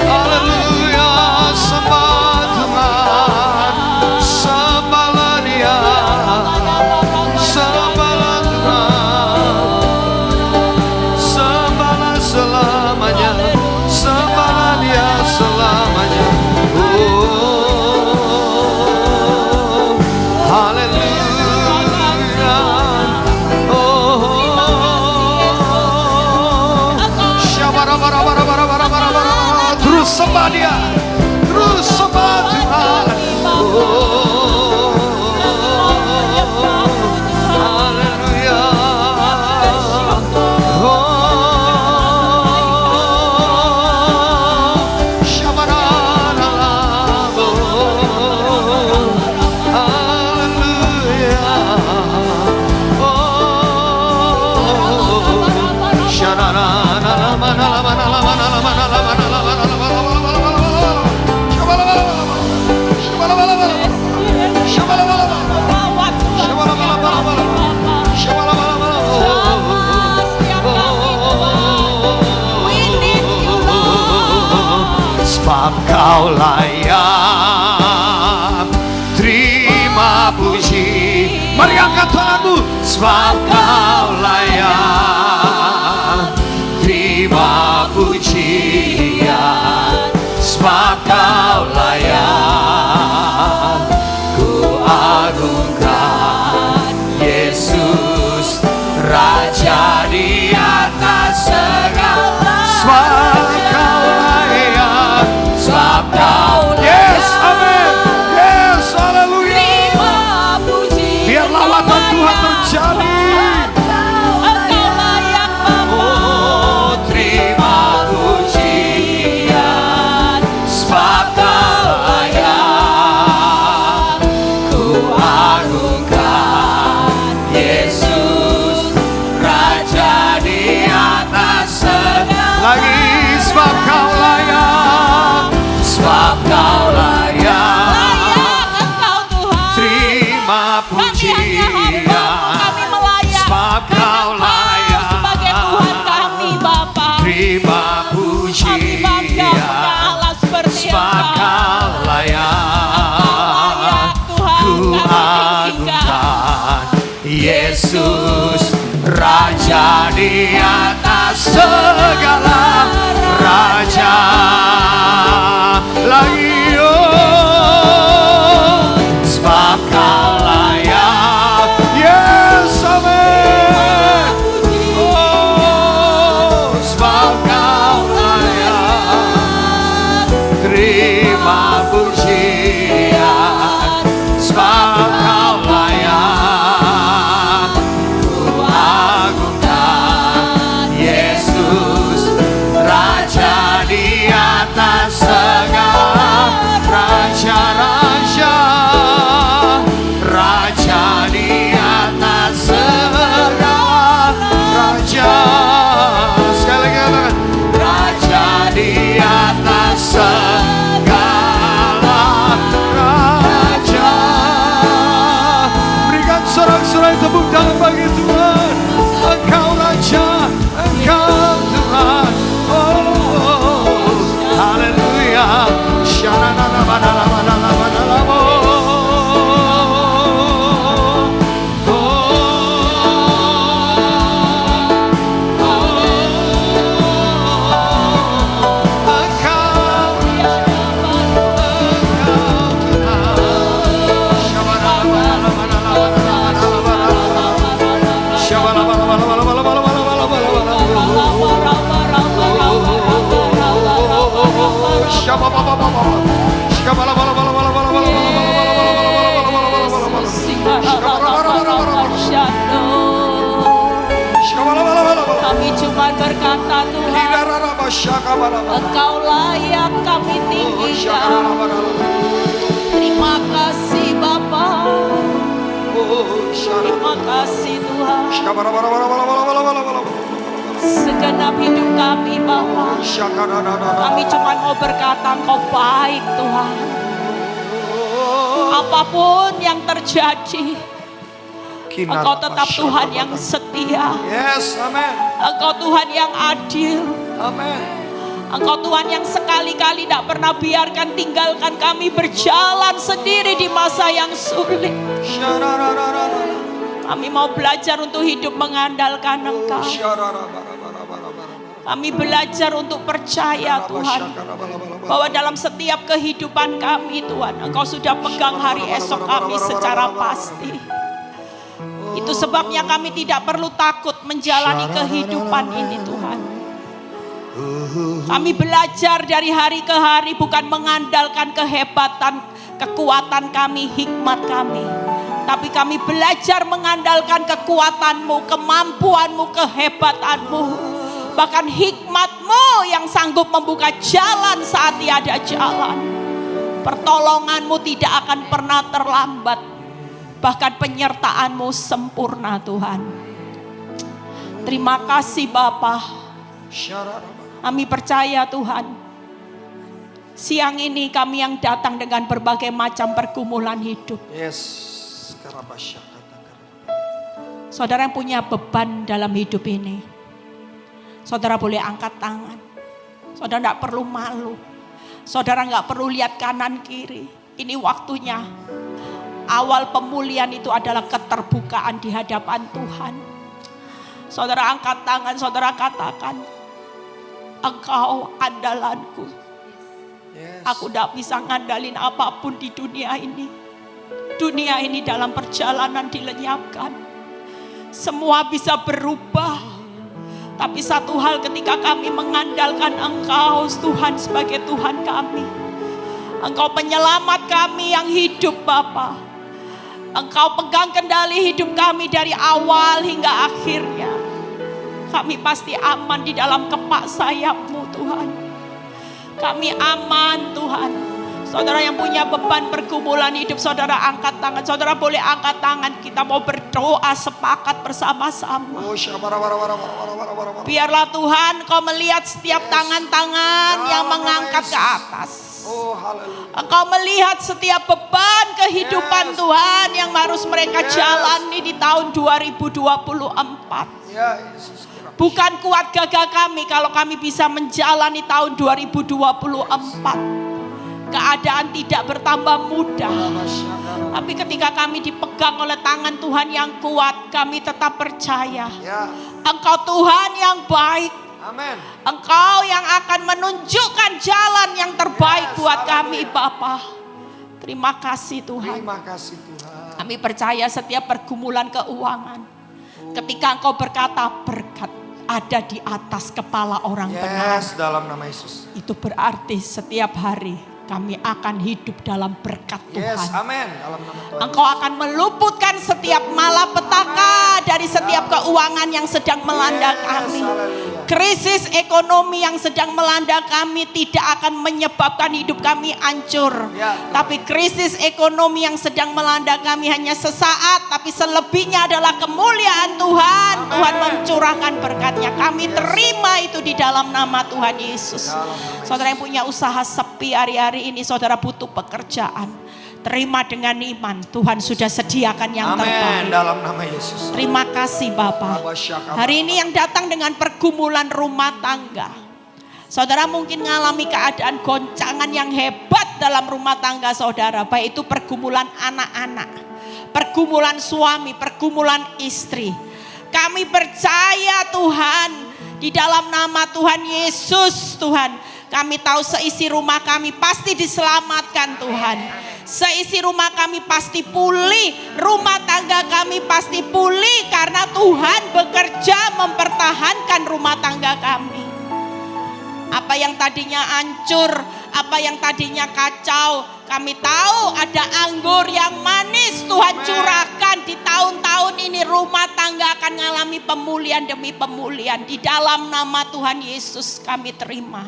Haleluya, sembah Tuhan, sembahlah dia, sembahlah Tuhan, sembahlah selamanya, sembahlah dia selamanya. Oh, haleluya. Oh, shabara-bara-bara-bara-bara-bara-bara. Terus sembah dia, terus sembah Tuhan. Oh, haleluya. Oh, shabara-bara-bara. Haleluya. Oh, sebab kau layak terima puji. Mari angkat tanganmu. Sebab kau layak terima pujian. Sebab kau layak ku agungkan Yesus Raja di atas segala. Sebab kau layak, sebab kau layak. Yes, amin. Yes, haleluya. Biar lawatan Tuhan terjadi.
Engkau layak Bapa.
Oh, terima pujian. Sebab kau layak ku agungkan Yesus Raja di atas segala. Lagi sebab kau layak, sebab kau layak.
Engkau Tuhan.
Terima
Kami hanya hamba-Mu,
pujian.
kami melayani.
Sebab kau layak.
Sebagai Tuhan kami Bapa.
Terima
Kami bangga punya
pujian.
Allah seperti
Sebab
Engkau.
kau layak
Tuhan,
ku
kami tinggikan.
agungkan Yesus Raja di atas segala raja. Lagi sebab Kau layak. Yes, amin. Oh, sebab Kau layak. Terima pujian, sebab Kau layak. Ku agungkan Yesus, Raja di atas segala raja-raja. Raja di atas segala raja. Sekali lagi, Raja di atas segala raja. Berikan sorak-sorai tepuk tangan bagi Tuhan. Engkau Raja, Engkau Tuhan. Oh, haleluya. Shanananamanalamanalamanalamo.
Kami cuma berkata Tuhan, Engkau layak kami tinggikan. Terima kasih Bapa. Terima kasih Tuhan. Segenap hidup kami Bapa, kami cuma mau berkata Engkau baik Tuhan. Apapun yang terjadi, Engkau tetap Tuhan yang setia.
Yes, amen.
Engkau Tuhan yang adil.
Amen.
Engkau Tuhan yang sekali-kali tidak pernah biarkan tinggalkan kami berjalan sendiri di masa yang sulit. Kami mau belajar untuk hidup mengandalkan Engkau. Kami belajar untuk percaya Tuhan, bahwa dalam setiap kehidupan kami Tuhan, Engkau sudah pegang hari esok kami secara pasti. Itu sebabnya kami tidak perlu takut menjalani kehidupan ini Tuhan. Kami belajar dari hari ke hari bukan mengandalkan kehebatan, kekuatan kami, hikmat kami. Tapi kami belajar mengandalkan kekuatan-Mu, kemampuan-Mu, kehebatan-Mu. Bahkan hikmat-Mu yang sanggup membuka jalan saat tiada jalan. Pertolongan-Mu tidak akan pernah terlambat. Bahkan penyertaan-Mu sempurna Tuhan. Terima kasih Bapa. Kami percaya Tuhan, siang ini kami yang datang dengan berbagai macam pergumulan hidup.
Yes.
Saudara yang punya beban dalam hidup ini, saudara boleh angkat tangan. Saudara tidak perlu malu. Saudara nggak perlu lihat kanan kiri. Ini waktunya. Awal pemulihan itu adalah keterbukaan di hadapan Tuhan. Saudara angkat tangan, saudara katakan, Engkau andalanku.
Yes.
Aku tidak bisa ngandalin apapun di dunia ini. Dunia ini dalam perjalanan dilenyapkan. Semua bisa berubah. Tapi satu hal ketika kami mengandalkan Engkau Tuhan sebagai Tuhan kami. Engkau penyelamat kami yang hidup Bapa. Engkau pegang kendali hidup kami dari awal hingga akhirnya. Kami pasti aman di dalam kepak sayap-Mu Tuhan. Kami aman Tuhan. Saudara yang punya beban pergumulan hidup, saudara angkat tangan. Saudara boleh angkat tangan. Kita mau berdoa sepakat bersama-sama. Biarlah Tuhan Kau melihat setiap tangan-tangan yang mengangkat ke atas. Engkau melihat setiap beban kehidupan Tuhan yang harus mereka jalani di tahun 2024. Bukan kuat gagah kami kalau kami bisa menjalani tahun 2024. keadaan tidak bertambah mudah. Tapi ketika kami dipegang oleh tangan Tuhan yang kuat, kami tetap percaya. Engkau Tuhan yang baik.
Amin.
Engkau yang akan menunjukkan jalan yang terbaik buat kami, Bapa. Terima kasih Tuhan.
Terima kasih Tuhan.
Kami percaya setiap pergumulan keuangan, ketika Engkau berkata berkat ada di atas kepala orang benar.
Dalam nama Yesus.
Itu berarti setiap hari kami akan hidup dalam berkat Tuhan.
Amin. Dalam nama Tuhan.
Engkau akan meluputkan setiap malapetaka dari setiap keuangan yang sedang melanda kami. Krisis ekonomi yang sedang melanda kami tidak akan menyebabkan hidup kami hancur. Tapi krisis ekonomi yang sedang melanda kami hanya sesaat, tapi selebihnya adalah kemuliaan Tuhan. Tuhan mencurahkan berkatnya. Kami terima itu di dalam nama Tuhan Yesus. Saudara yang punya usaha sepi hari-hari ini, saudara butuh pekerjaan. Terima dengan iman, Tuhan sudah sediakan yang terbaik.
Dalam nama Yesus.
Terima kasih Bapa. Hari ini yang datang dengan pergumulan rumah tangga. Saudara mungkin mengalami keadaan goncangan yang hebat dalam rumah tangga saudara. Baik itu pergumulan anak-anak, pergumulan suami, pergumulan istri. Kami percaya Tuhan, di dalam nama Tuhan Yesus Tuhan, kami tahu seisi rumah kami pasti diselamatkan Tuhan. Seisi rumah kami pasti pulih, rumah tangga kami pasti pulih karena Tuhan bekerja mempertahankan rumah tangga kami. Apa yang tadinya hancur, apa yang tadinya kacau, kami tahu ada anggur yang manis Tuhan curahkan di tahun-tahun ini. Rumah tangga akan mengalami pemulihan demi pemulihan. Di dalam nama Tuhan Yesus kami terima.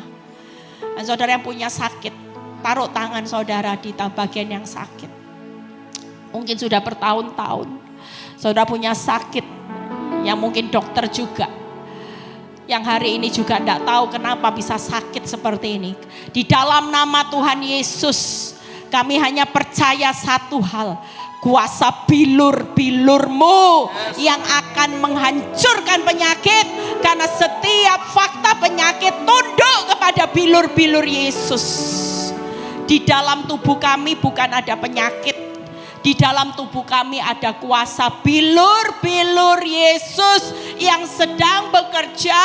Dan saudara yang punya sakit, taruh tangan saudara di bagian yang sakit. Mungkin sudah bertahun-tahun saudara punya sakit yang mungkin dokter juga, yang hari ini juga tidak tahu kenapa bisa sakit seperti ini. Di dalam nama Tuhan Yesus kami hanya percaya satu hal, kuasa bilur-bilurmu yang akan menghancurkan penyakit. Karena setiap fakta penyakit tunduk kepada bilur-bilur Yesus. Di dalam tubuh kami bukan ada penyakit. Di dalam tubuh kami ada kuasa bilur-bilur Yesus yang sedang bekerja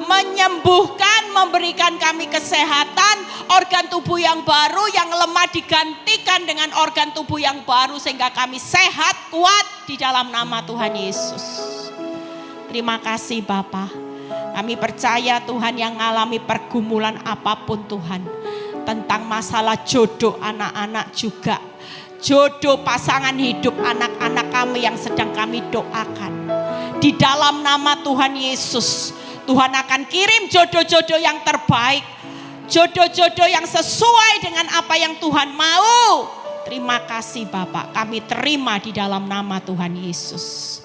menyembuhkan, memberikan kami kesehatan, organ tubuh yang baru, yang lemah digantikan dengan organ tubuh yang baru sehingga kami sehat, kuat di dalam nama Tuhan Yesus. Terima kasih Bapa. Kami percaya Tuhan yang mengalami pergumulan apapun Tuhan, tentang masalah jodoh anak-anak juga, jodoh pasangan hidup anak-anak kami yang sedang kami doakan. Di dalam nama Tuhan Yesus, Tuhan akan kirim jodoh-jodoh yang terbaik, jodoh-jodoh yang sesuai dengan apa yang Tuhan mau. Terima kasih Bapak, kami terima di dalam nama Tuhan Yesus.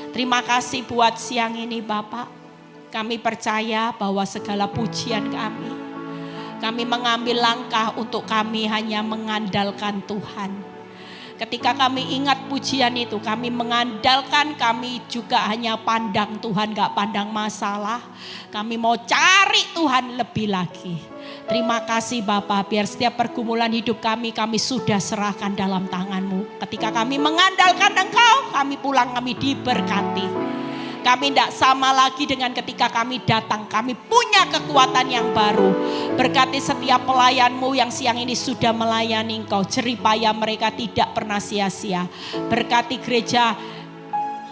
Terima kasih buat siang ini Bapak. Kami percaya bahwa segala pujian kami mengambil langkah untuk kami hanya mengandalkan Tuhan. Ketika kami ingat pujian itu, kami mengandalkan, kami juga hanya pandang Tuhan, gak pandang masalah. Kami mau cari Tuhan lebih lagi. Terima kasih Bapak, biar setiap pergumulan hidup kami sudah serahkan dalam tangan-Mu. Ketika kami mengandalkan Engkau, kami pulang, kami diberkati. Kami tidak sama lagi dengan ketika kami datang. Kami punya kekuatan yang baru. Berkati setiap pelayan-Mu yang siang ini sudah melayani Engkau. Jeripaya mereka tidak pernah sia-sia. Berkati gereja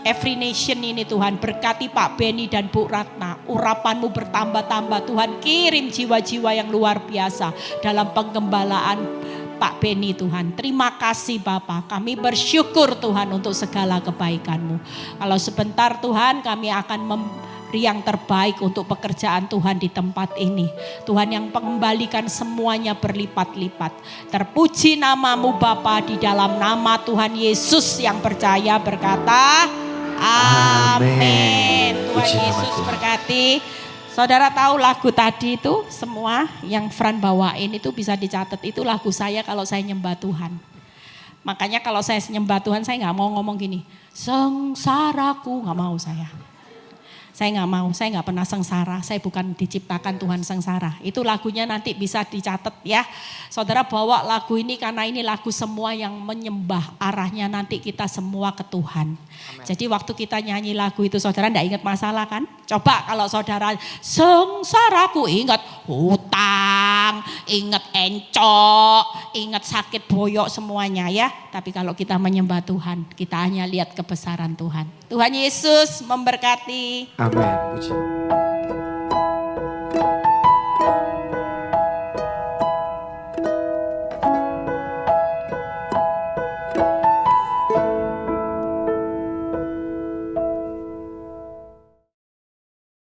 Every Nation ini Tuhan. Berkati Pak Beni dan Bu Ratna. Urapan-Mu bertambah-tambah Tuhan. Kirim jiwa-jiwa yang luar biasa dalam penggembalaan Pak Beni Tuhan. Terima kasih Bapak. Kami bersyukur Tuhan untuk segala kebaikan-Mu. Kalau sebentar Tuhan kami akan memberi yang terbaik untuk pekerjaan Tuhan di tempat ini. Tuhan yang mengembalikan semuanya berlipat-lipat. Terpuji nama-Mu Bapa, di dalam nama Tuhan Yesus yang percaya berkata amin. Tuhan Yesus berkati. Saudara tahu lagu tadi itu semua yang Fran bawain itu bisa dicatat, itu lagu saya kalau saya nyembah Tuhan. Makanya kalau saya nyembah Tuhan saya gak mau ngomong gini, sengsaraku, gak mau saya. Saya nggak mau, saya nggak pernah sengsara, saya bukan diciptakan Tuhan sengsara. Itu lagunya nanti bisa dicatat ya. Saudara bawa lagu ini karena ini lagu semua yang menyembah, arahnya nanti kita semua ke Tuhan. Jadi waktu kita nyanyi lagu itu saudara enggak ingat masalah kan? Coba kalau saudara sengsaraku ingat hutang, ingat encok, ingat sakit boyok semuanya ya. Tapi kalau kita menyembah Tuhan, kita hanya lihat kebesaran Tuhan. Tuhan Yesus memberkati.
Amin. Puji.